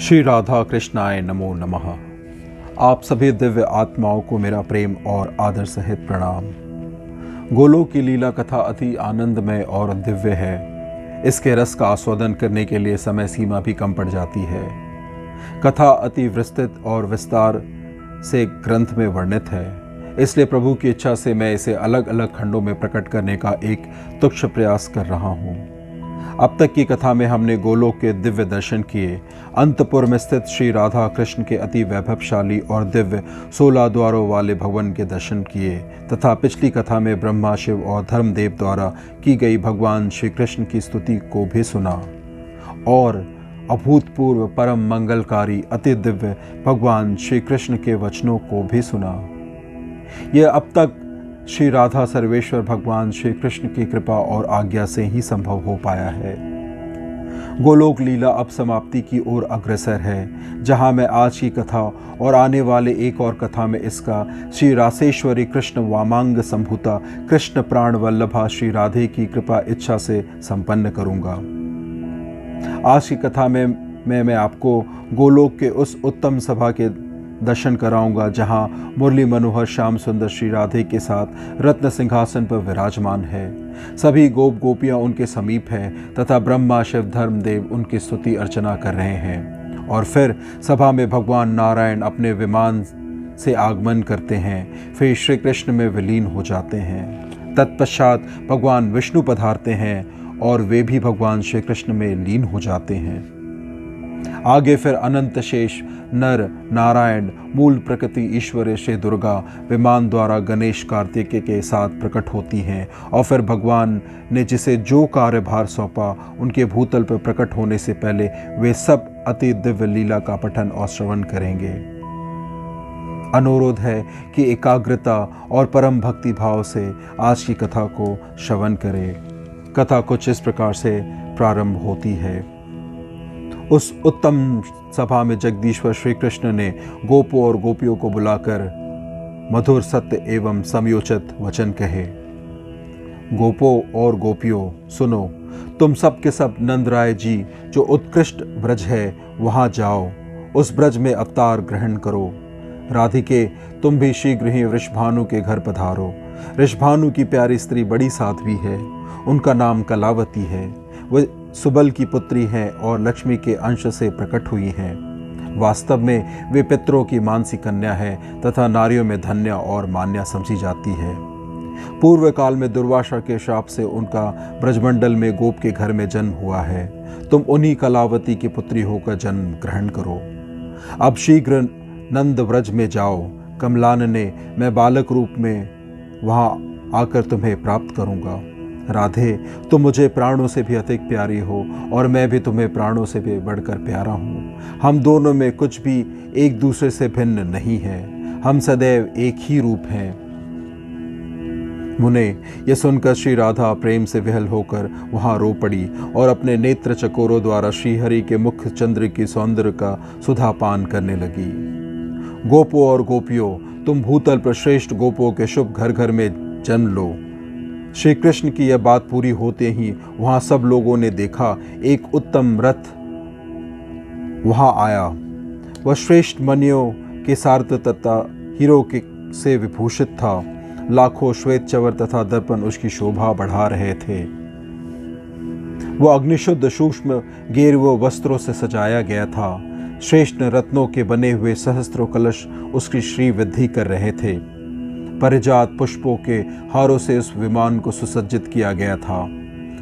श्री राधा कृष्णाय नमो नमः। आप सभी दिव्य आत्माओं को मेरा प्रेम और आदर सहित प्रणाम। गोलोक की लीला कथा अति आनंदमय और दिव्य है। इसके रस का आस्वादन करने के लिए समय सीमा भी कम पड़ जाती है। कथा अति विस्तृत और विस्तार से ग्रंथ में वर्णित है, इसलिए प्रभु की इच्छा से मैं इसे अलग अलग खंडों में प्रकट करने का एक तुच्छ प्रयास कर रहा हूँ। अब तक की कथा में हमने गोलोक के दिव्य दर्शन किए, अंतपुर में स्थित श्री राधा कृष्ण के अति वैभवशाली और दिव्य 16 द्वारों वाले भवन के दर्शन किए तथा पिछली कथा में ब्रह्मा, शिव और धर्मदेव द्वारा की गई भगवान श्री कृष्ण की स्तुति को भी सुना और अभूतपूर्व परम मंगलकारी अति दिव्य भगवान श्री कृष्ण के वचनों को भी सुना। यह अब तक श्री राधा सर्वेश्वर भगवान श्री कृष्ण की कृपा और आज्ञा से ही संभव हो पाया है। गोलोक लीला अब समाप्ति की ओर अग्रसर है, जहां मैं आज की कथा और आने वाले एक और कथा में इसका श्री रासेश्वरी कृष्ण वामांग संभूता कृष्ण प्राण वल्लभा श्री राधे की कृपा इच्छा से संपन्न करूंगा। आज की कथा में मैं आपको गोलोक के उस उत्तम सभा के दर्शन कराऊंगा जहां मुरली मनोहर श्याम सुंदर श्री राधे के साथ रत्न सिंहासन पर विराजमान है। सभी गोप गोपियां उनके समीप हैं तथा ब्रह्मा, शिव, धर्मदेव उनकी स्तुति अर्चना कर रहे हैं। और फिर सभा में भगवान नारायण अपने विमान से आगमन करते हैं, फिर श्री कृष्ण में विलीन हो जाते हैं। तत्पश्चात भगवान विष्णु पधारते हैं और वे भी भगवान श्री कृष्ण में लीन हो जाते हैं। आगे फिर अनंत शेष नर नारायण मूल प्रकृति ईश्वरी श्री दुर्गा विमान द्वारा गणेश कार्तिकेय के साथ प्रकट होती हैं और फिर भगवान ने जिसे जो कार्यभार सौंपा उनके भूतल पर प्रकट होने से पहले वे सब अति दिव्य लीला का पठन और श्रवण करेंगे। अनुरोध है कि एकाग्रता और परम भक्ति भाव से आज की कथा को श्रवण करें। कथा कुछ इस प्रकार से प्रारंभ होती है। उस उत्तम सभा में जगदीश्वर श्री कृष्ण ने गोपों और गोपियों को बुलाकर मधुर सत्य एवं समयोचित वचन कहे। गोपों और गोपियों सुनो, तुम सब के सब नंदराय जी जो उत्कृष्ट ब्रज है वहां जाओ, उस ब्रज में अवतार ग्रहण करो। राधिके, तुम भी शीघ्र ही वृषभानु के घर पधारो। वृषभानु की प्यारी स्त्री बड़ी साध्वी है, उनका नाम कलावती है। वह सुबल की पुत्री हैं और लक्ष्मी के अंश से प्रकट हुई हैं। वास्तव में वे पितरों की मानसी कन्या है तथा नारियों में धन्य और मान्या समझी जाती है। पूर्व काल में दुर्वासा के शाप से उनका ब्रजमंडल में गोप के घर में जन्म हुआ है। तुम उन्हीं कलावती की पुत्री होकर जन्म ग्रहण करो। अब शीघ्र नंद व्रज में जाओ। कमलानने, मैं बालक रूप में वहां आकर तुम्हें प्राप्त करूंगा। राधे, तुम मुझे प्राणों से भी अधिक प्यारी हो और मैं भी तुम्हें प्राणों से भी बढ़कर प्यारा हूँ। हम दोनों में कुछ भी एक दूसरे से भिन्न नहीं है, हम सदैव एक ही रूप हैं। मुने, यह सुनकर श्री राधा प्रेम से विहल होकर वहां रो पड़ी और अपने नेत्र चकोरों द्वारा श्रीहरि के मुख चंद्र की सौंदर्य का सुधापान करने लगी। गोपों और गोपियों, तुम भूतल पर श्रेष्ठ गोपों के शुभ घर घर में जन्म लो। श्री कृष्ण की यह बात पूरी होते ही वहां सब लोगों ने देखा एक उत्तम रथ वहां आया। वह श्रेष्ठ मणियों के सारथ तथा हीरो के से विभूषित था। लाखों श्वेत चवर तथा दर्पण उसकी शोभा बढ़ा रहे थे। वह अग्निशुद्ध सूक्ष्म गेरुए वस्त्रों से सजाया गया था। श्रेष्ठ रत्नों के बने हुए सहस्त्रों कलश उसकी श्री वृद्धि कर रहे थे। परिजात पुष्पों के हारों से उस विमान को सुसज्जित किया गया था।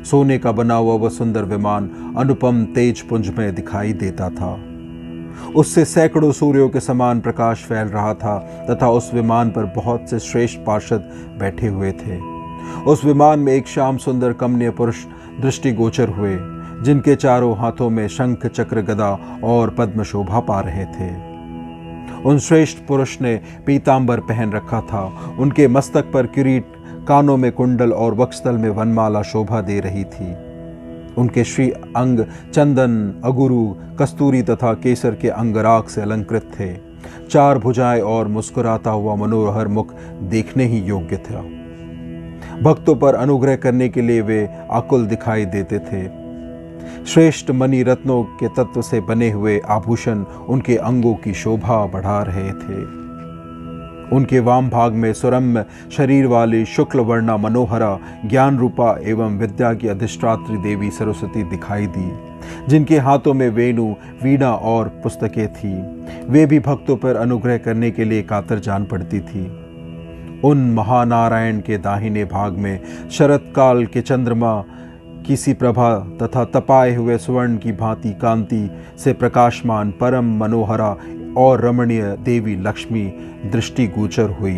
सोने का बना हुआ वह सुंदर विमान अनुपम तेज पुंज में दिखाई देता था। उससे सैकड़ों सूर्यों के समान प्रकाश फैल रहा था तथा उस विमान पर बहुत से श्रेष्ठ पार्षद बैठे हुए थे। उस विमान में एक श्याम सुंदर कमनीय पुरुष दृष्टिगोचर हुए, जिनके चारों हाथों में शंख, चक्र, गदा और पद्म शोभा पा रहे थे। उन श्रेष्ठ पुरुष ने पीतांबर पहन रखा था। उनके मस्तक पर किरीट, कानों में कुंडल और वक्षस्थल में वनमाला शोभा दे रही थी। उनके श्री अंग चंदन, अगुरु, कस्तूरी तथा केसर के अंगराग से अलंकृत थे। 4 भुजाएं और मुस्कुराता हुआ मनोहर मुख देखने ही योग्य था। भक्तों पर अनुग्रह करने के लिए वे आकुल दिखाई देते थे। श्रेष्ठ मणि रत्नों के तत्व से बने हुए आभूषण उनके अंगों की शोभा बढ़ा रहे थे। उनके वाम भाग में सुरम्य शरीर वाली शुक्ल वर्णा मनोहरा ज्ञान रूपा एवं विद्या की अधिष्ठात्री देवी सरस्वती दिखाई दी, जिनके हाथों में वेणु, वीणा और पुस्तकें थी। वे भी भक्तों पर अनुग्रह करने के लिए कातर जान पड़ती थी। उन महानारायण के दाहिने भाग में शरत काल के चंद्रमा की सी प्रभा तथा तपाए हुए स्वर्ण की भांति कांति से प्रकाशमान परम मनोहरा और रमणीय देवी लक्ष्मी दृष्टिगोचर हुई,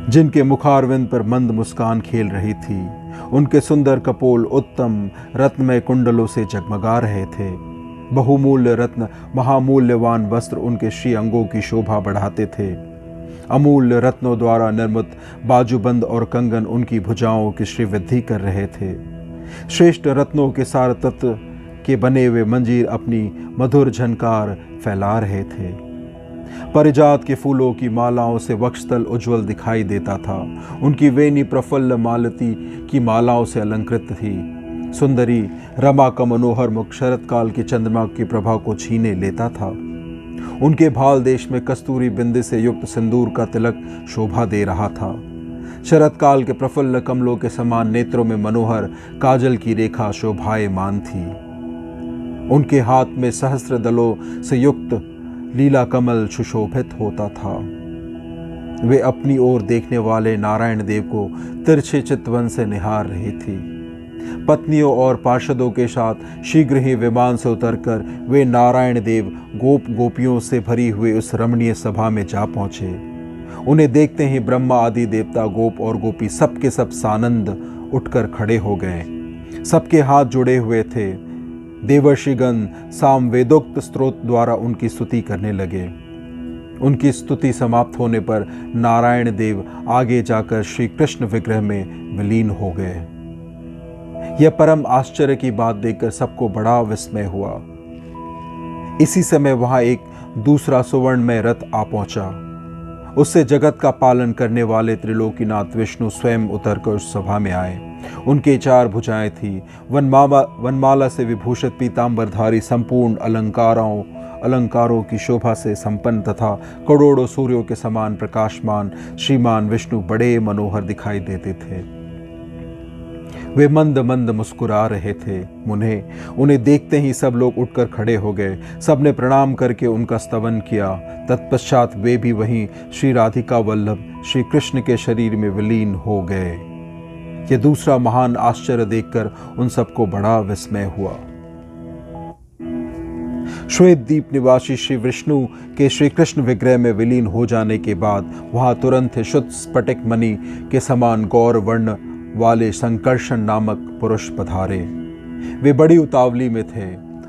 जिनके मुखारविंद पर मंद मुस्कान खेल रही थी। उनके सुंदर कपोल उत्तम रत्नमय कुंडलों से जगमगा रहे थे। बहुमूल्य रत्न महामूल्यवान वस्त्र उनके श्री अंगों की शोभा बढ़ाते थे। अमूल्य रत्नों द्वारा निर्मित बाजूबंद और कंगन उनकी भुजाओं की श्रीवृद्धि कर रहे थे। श्रेष्ठ रत्नों के सार तत्व के बने हुए मंजीर अपनी मधुर झनकार फैला रहे थे। परिजात के फूलों की मालाओं से वक्षस्थल उज्जवल दिखाई देता था। उनकी वेणी प्रफुल्ल मालती की मालाओं से अलंकृत थी। सुंदरी रमा का मनोहर मुख शरत काल के चंद्रमा की प्रभा को छीने लेता था। उनके भाल देश में कस्तूरी बिंदी से युक्त सिंदूर का तिलक शोभा दे रहा था। शरत काल के प्रफुल्ल कमलों के समान नेत्रों में मनोहर काजल की रेखा शोभायमान थी। उनके हाथ में सहस्त्र दलों से युक्त लीला कमल सुशोभित होता था। वे अपनी ओर देखने वाले नारायण देव को तिरछे चितवन से निहार रही थी। पत्नियों और पार्षदों के साथ शीघ्र ही विमान से उतरकर वे नारायण देव गोप गोपियों से भरी हुई उस रमणीय सभा में जा पहुंचे। उन्हें देखते ही ब्रह्मा आदि देवता, गोप और गोपी सबके सब सानंद उठकर खड़े हो गए। सबके हाथ जुड़े हुए थे। देवर्षिगण साम वेदोक्त स्त्रोत द्वारा उनकी स्तुति करने लगे। उनकी स्तुति समाप्त होने पर नारायण देव आगे जाकर श्री कृष्ण विग्रह में विलीन हो गए। यह परम आश्चर्य की बात देखकर सबको बड़ा विस्मय हुआ। इसी समय वहां एक दूसरा सुवर्णमय रथ आ पहुंचा। उससे जगत का पालन करने वाले त्रिलोकीनाथ विष्णु स्वयं उतरकर उस सभा में आए। उनके 4 भुजाएं थी। वनमाला से विभूषित पीतांबरधारी संपूर्ण अलंकारों की शोभा से संपन्न तथा करोड़ों सूर्यों के समान प्रकाशमान श्रीमान विष्णु बड़े मनोहर दिखाई देते थे। वे मंद मंद मुस्कुरा रहे थे। उन्हें देखते ही सब लोग उठकर खड़े हो गए। सबने प्रणाम करके उनका स्तवन किया। तत्पश्चात वे भी वहीं श्री राधिका वल्लभ श्री कृष्ण के शरीर में विलीन हो गए। यह दूसरा महान आश्चर्य देखकर उन सबको बड़ा विस्मय हुआ। श्वेत द्वीप निवासी श्री विष्णु के श्री कृष्ण विग्रह में विलीन हो जाने के बाद वहां तुरंत शुद्ध स्फटिक मणि के समान गौर वर्ण वाले संकर्षण नामक पुरुष पधारे। वे बड़ी उतावली में थे।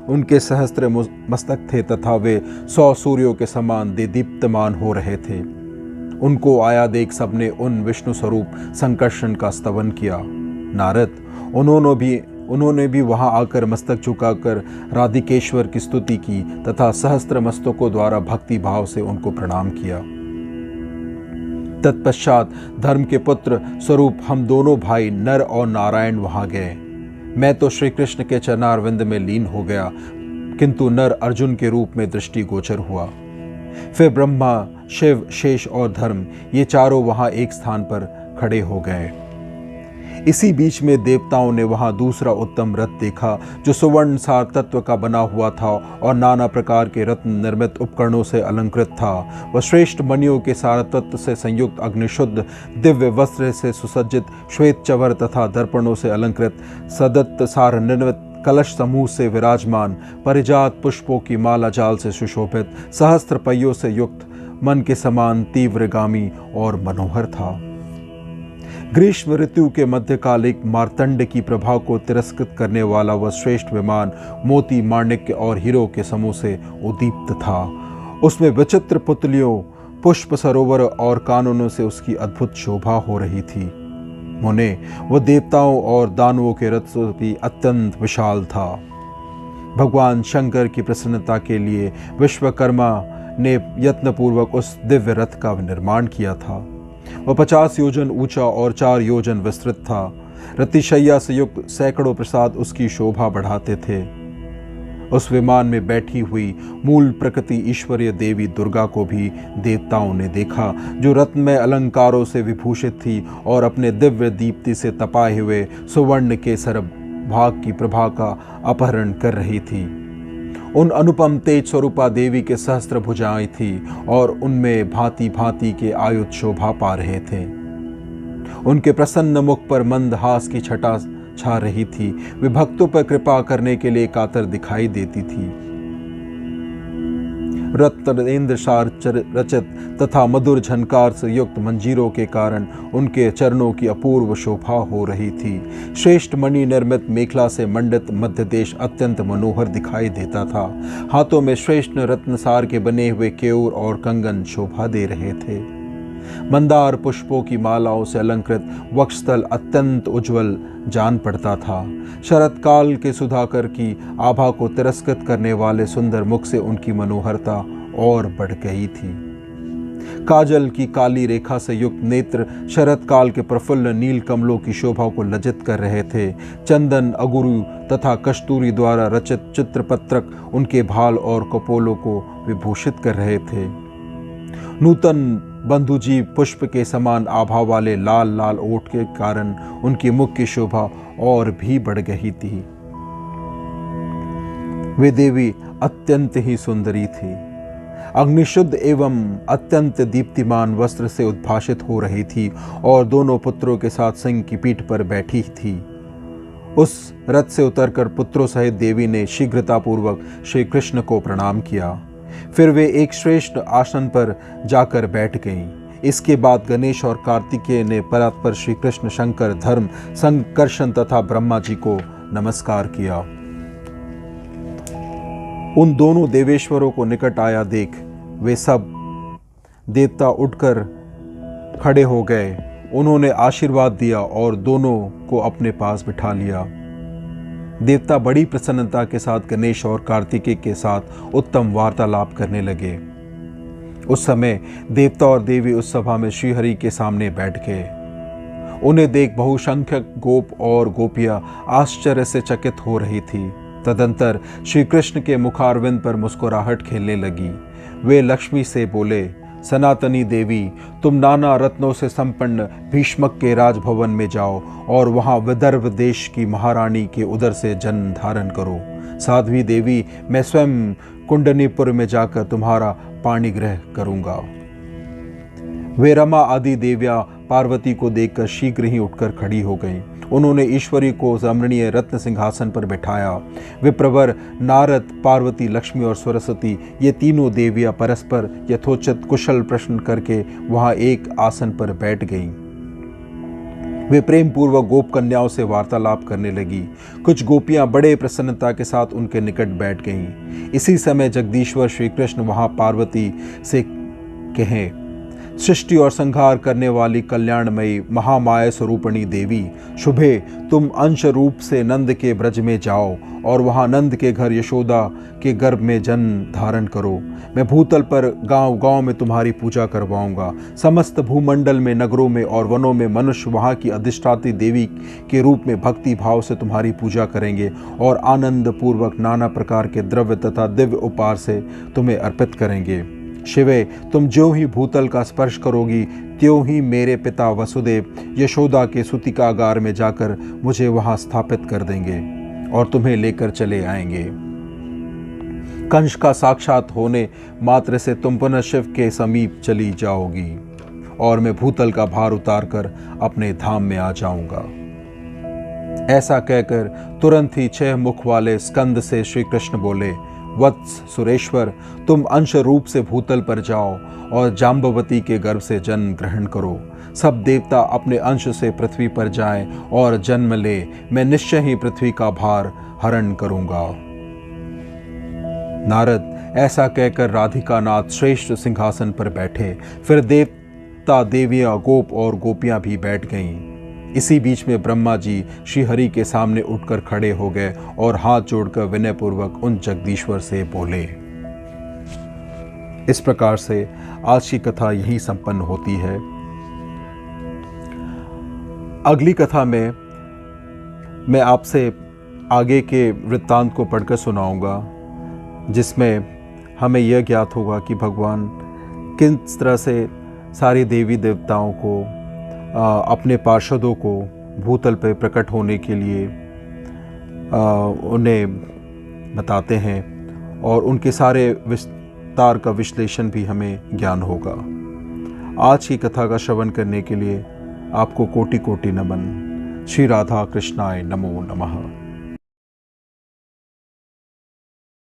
उनके सहस्त्र मस्तक थे तथा वे 100 सूर्यों के समान दीप्तमान हो रहे थे। उनको आया देख सबने उन विष्णु स्वरूप संकर्षण का स्तवन किया। नारद उन्होंने भी वहां आकर मस्तक झुकाकर राधिकेश्वर की स्तुति की तथा सहस्त्र मस्तकों द्वारा भक्ति भाव से उनको प्रणाम किया। तत्पश्चात धर्म के पुत्र स्वरूप हम दोनों भाई नर और नारायण वहां गए। मैं तो श्री कृष्ण के चरणारविंद में लीन हो गया, किंतु नर अर्जुन के रूप में दृष्टिगोचर हुआ। फिर ब्रह्मा, शिव, शेष और धर्म ये चारों वहां एक स्थान पर खड़े हो गए। इसी बीच में देवताओं ने वहां दूसरा उत्तम रथ देखा, जो सुवर्ण सार तत्व का बना हुआ था और नाना प्रकार के रत्न निर्मित उपकरणों से अलंकृत था। वह श्रेष्ठ मणियों के सार तत्व से संयुक्त अग्निशुद्ध दिव्य वस्त्र से सुसज्जित श्वेत चवर तथा दर्पणों से अलंकृत सदत्त सार निर्मित कलश समूह से विराजमान, परिजात पुष्पों की माला जाल से सुशोभित, सहस्त्र पहियों से युक्त, मन के समान तीव्रगामी और मनोहर था। ग्रीष्म ऋतु के मध्यकालिक मार्तंड की प्रभा को तिरस्कृत करने वाला वह श्रेष्ठ विमान मोती, माणिक्य और हीरो के समूह से उद्दीप्त था। उसमें विचित्र पुतलियों, पुष्प सरोवर और कानूनों से उसकी अद्भुत शोभा हो रही थी। मुने वह देवताओं और दानवों के रथ से भी अत्यंत विशाल था। भगवान शंकर की प्रसन्नता के लिए विश्वकर्मा ने यत्नपूर्वक उस दिव्य रथ का निर्माण किया था। वह 50 योजन ऊंचा और 4 योजन विस्तृत था। रतिशैया से युक्त सैकड़ों प्रसाद उसकी शोभा बढ़ाते थे। उस विमान में बैठी हुई मूल प्रकृति ईश्वरीय देवी दुर्गा को भी देवताओं ने देखा, जो रत्नमय अलंकारों से विभूषित थी और अपने दिव्य दीप्ति से तपाए हुए सुवर्ण के सरभाग की प्रभा का अपहरण कर रही थी। उन अनुपम तेज स्वरूपा देवी के सहस्त्र भुजाएं थी और उनमें भांति भांति के आयुध शोभा पा रहे थे। उनके प्रसन्न मुख पर मंद हास की छटा छा रही थी। वे भक्तों पर कृपा करने के लिए कातर दिखाई देती थी। रत्नेंद्र सार रचित तथा मधुर झनकार से युक्त मंजीरों के कारण उनके चरणों की अपूर्व शोभा हो रही थी। श्रेष्ठ मणि निर्मित मेखला से मंडित मध्य देश अत्यंत मनोहर दिखाई देता था। हाथों में श्रेष्ठ रत्नसार के बने हुए केयूर और कंगन शोभा दे रहे थे। मंदार पुष्पों की मालाओं से अलंकृत वक्षस्थल अत्यंत उज्जवल जान पड़ता था। शरद काल के सुधाकर की आभा को तिरस्कृत करने वाले सुंदर मुख से उनकी मनोहरता और बढ़ गई थी। काजल की काली रेखा से युक्त नेत्र शरद काल के प्रफुल्ल नील कमलों की शोभा को लज्जित कर रहे थे। चंदन, अगुरु तथा कस्तूरी द्वारा रचित चित्रपत्रक उनके भाल और कपोलों को विभूषित कर रहे थे। नूतन बंधुजी पुष्प के समान आभा वाले लाल लाल ओठ के कारण उनकी मुख की शोभा और भी बढ़ गई थी। वे देवी अत्यंत ही सुंदरी थी। अग्निशुद्ध एवं अत्यंत दीप्तिमान वस्त्र से उद्भाषित हो रही थी और दोनों पुत्रों के साथ सिंह की पीठ पर बैठी थी। उस रथ से उतरकर पुत्रों सहित देवी ने शीघ्रतापूर्वक श्री कृष्ण को प्रणाम किया। फिर वे एक श्रेष्ठ आसन पर जाकर बैठ गईं। इसके बाद गणेश और कार्तिकेय ने परात्पर श्री कृष्ण, शंकर, धर्म, संकर्षण तथा ब्रह्मा जी को नमस्कार किया। उन दोनों देवेश्वरों को निकट आया देख वे सब देवता उठकर खड़े हो गए। उन्होंने आशीर्वाद दिया और दोनों को अपने पास बिठा लिया। देवता बड़ी प्रसन्नता के साथ गणेश और कार्तिकेय के साथ उत्तम वार्तालाप करने लगे। उस समय देवता और देवी उस सभा में श्रीहरि के सामने बैठ गए। उन्हें देख बहुसंख्यक गोप और गोपियां आश्चर्य से चकित हो रही थी। तदंतर श्री कृष्ण के मुखारविंद पर मुस्कुराहट खेलने लगी। वे लक्ष्मी से बोले, सनातनी देवी, तुम नाना रत्नों से संपन्न भीष्मक के राजभवन में जाओ और वहां विदर्भ देश की महारानी के उदर से जन्म धारण करो। साध्वी देवी, मैं स्वयं कुंडनीपुर में जाकर तुम्हारा पाणिग्रह करूंगा। वे रमा आदि देवियां पार्वती को देखकर शीघ्र ही उठकर खड़ी हो गईं। उन्होंने ईश्वरी को रमणीय रत्न सिंहासन पर बैठाया। विप्रवर, नारद, पार्वती, लक्ष्मी और सरस्वती, ये तीनों देवियां परस्पर यथोचित कुशल प्रश्न करके वहां एक आसन पर बैठ गईं। वे प्रेम पूर्वक गोप कन्याओं से वार्तालाप करने लगी। कुछ गोपियां बड़े प्रसन्नता के साथ उनके निकट बैठ गईं। इसी समय जगदीश्वर श्री कृष्ण वहां पार्वती से कहे, सृष्टि और संहार करने वाली कल्याणमयी महामाया स्वरूपणी देवी, शुभे तुम अंश रूप से नंद के ब्रज में जाओ और वहां नंद के घर यशोदा के गर्भ में जन्म धारण करो। मैं भूतल पर गांव गांव में तुम्हारी पूजा करवाऊंगा। समस्त भूमंडल में, नगरों में और वनों में मनुष्य वहां की अधिष्ठात्री देवी के रूप में भक्ति भाव से तुम्हारी पूजा करेंगे और आनंद पूर्वक नाना प्रकार के द्रव्य तथा दिव्य उपहार से तुम्हें अर्पित करेंगे। शिवे, तुम जो ही भूतल का स्पर्श करोगी त्यों ही मेरे पिता वसुदेव यशोदा के सूतिकागार में जाकर मुझे वहां स्थापित कर देंगे और तुम्हें लेकर चले आएंगे। कंस का साक्षात होने मात्र से तुम पुनः शिव के समीप चली जाओगी और मैं भूतल का भार उतारकर अपने धाम में आ जाऊंगा। ऐसा कहकर तुरंत ही 6 मुख वाले स्कंद से श्री कृष्ण बोले, वत्स सुरेश्वर, तुम अंश रूप से भूतल पर जाओ और जाम्बवती के गर्भ से जन्म ग्रहण करो। सब देवता अपने अंश से पृथ्वी पर जाएं और जन्म ले। मैं निश्चय ही पृथ्वी का भार हरण करूंगा। नारद ऐसा कहकर राधिका नाथ श्रेष्ठ सिंहासन पर बैठे। फिर देवता, देवियां, गोप और गोपियां भी बैठ गईं। इसी बीच में ब्रह्मा जी श्रीहरि के सामने उठकर खड़े हो गए और हाथ जोड़कर विनयपूर्वक उन जगदीश्वर से बोले। इस प्रकार से आज की कथा यहीं संपन्न होती है। अगली कथा में मैं आपसे आगे के वृत्तांत को पढ़कर सुनाऊंगा, जिसमें हमें यह ज्ञात होगा कि भगवान किस तरह से सारे देवी देवताओं को, अपने पार्षदों को भूतल पर प्रकट होने के लिए उन्हें बताते हैं, और उनके सारे विस्तार का विश्लेषण भी हमें ज्ञान होगा। आज की कथा का श्रवण करने के लिए आपको कोटि कोटि नमन। श्री राधा कृष्णाय नमो नमः।